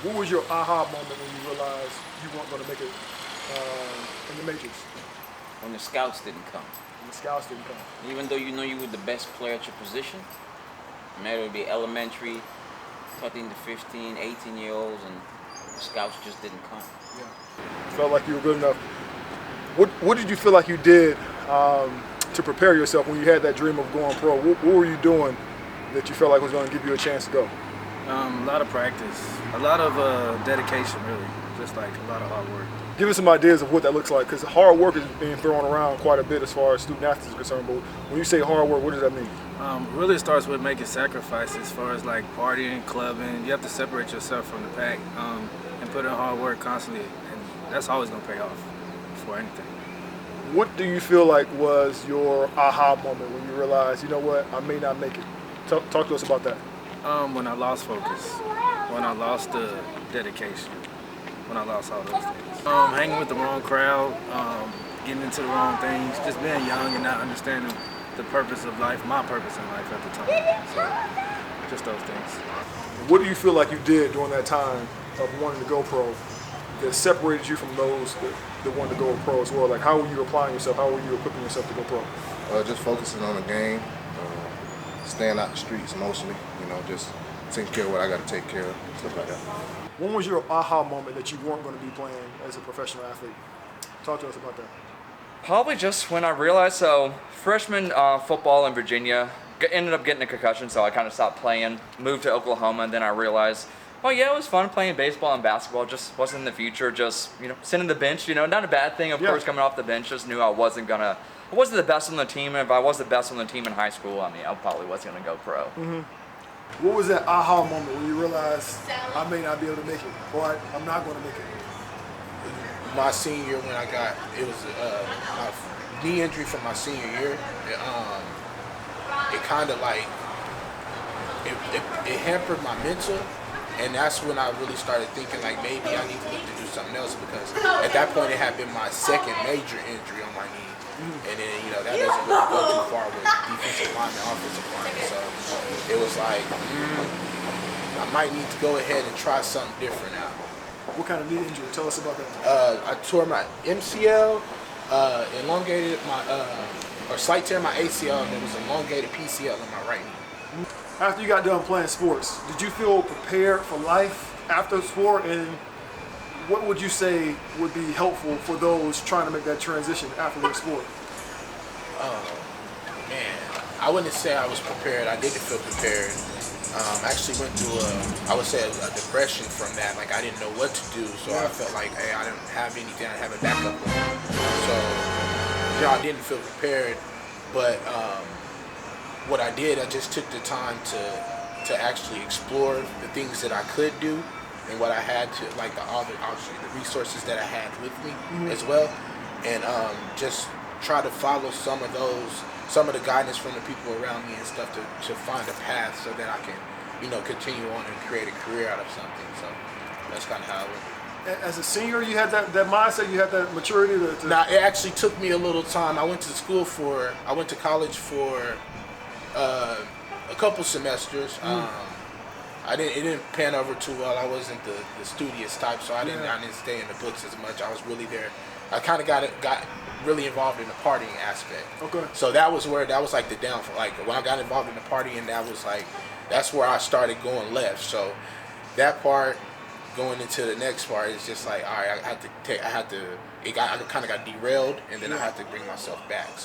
What was your aha moment when you realized you weren't going to make it in the Matrix? When the scouts didn't come. When the scouts didn't come. Even though you know you were the best player at your position, no matter it be elementary, 13 to 15, 18-year-olds, and the scouts just didn't come. Yeah. Felt like you were good enough. What did you feel like you did to prepare yourself when you had that dream of going pro? What were you doing that you felt like was going to give you a chance to go? A lot of practice, a lot of dedication, really, just like a lot of hard work. Give us some ideas of what that looks like, because hard work is being thrown around quite a bit as far as student athletes are concerned, but when you say hard work, what does that mean? Really it starts with making sacrifices as far as like partying, clubbing. You have to separate yourself from the pack and put in hard work constantly, and that's always going to pay off for anything. What do you feel like was your aha moment when you realized, you know what, I may not make it? Talk to us about that. When I lost focus, when I lost the dedication, when I lost all those things. Hanging with the wrong crowd, getting into the wrong things, just being young and not understanding the purpose of life, my purpose in life at the time. So, just those things. What do you feel like you did during that time of wanting to go pro that separated you from those that wanted to go pro as well? Like, how were you applying yourself? How were you equipping yourself to go pro? Just focusing on the game, staying out the streets emotionally, just taking care of what I got to take care of, stuff like that. When was your aha moment that you weren't going to be playing as a professional athlete? Talk to us about that. Probably just when I realized, so freshman football in Virginia, ended up getting a concussion, so I kind of stopped playing, moved to Oklahoma, and then I realized, oh yeah, it was fun playing baseball and basketball, just wasn't in the future, just, sitting on the bench, not a bad thing, of course, coming off the bench, just knew I wasn't the best on the team, and if I was the best on the team in high school, I probably wasn't going to go pro. Mm-hmm. What was that aha moment when you realized I may not be able to make it, or I'm not going to make it? My senior year when it was my knee injury from my senior year. It kind of like, it hampered my mental, and that's when I really started thinking like maybe I need to look to do something else, because at that point it had been my second major injury on my knee. And then, that doesn't really go too far with defensive line and offensive line. So it was like, I might need to go ahead and try something different now. What kind of knee injury? Tell us about that. I tore my MCL, elongated or slight tear in my ACL, and there was elongated PCL in my right knee. After you got done playing sports, did you feel prepared for life after sport? And what would you say would be helpful for those trying to make that transition after their sport? Man, I wouldn't say I was prepared. I didn't feel prepared. I actually went through a depression from that. Like, I didn't know what to do, so I felt like, hey, I didn't have anything. I have a backup plan. So, I didn't feel prepared. But what I did, I just took the time to actually explore the things that I could do, and what I had to, like obviously the resources that I had with me as well, and just try to follow some of the guidance from the people around me and stuff to find a path so that I can, continue on and create a career out of something. So that's kind of how it went. As a senior, you had that mindset, you had that maturity to... Now, it actually took me a little time. I went to college for a couple semesters. It didn't pan over too well. I wasn't the studious type, so I didn't stay in the books as much. I was really there. I kind of got really involved in the partying aspect. Okay. So that was like the downfall. Like, when I got involved in the partying, that's where I started going left. So that part, going into the next part, is just like, all right, I kind of got derailed, and then I had to bring myself back.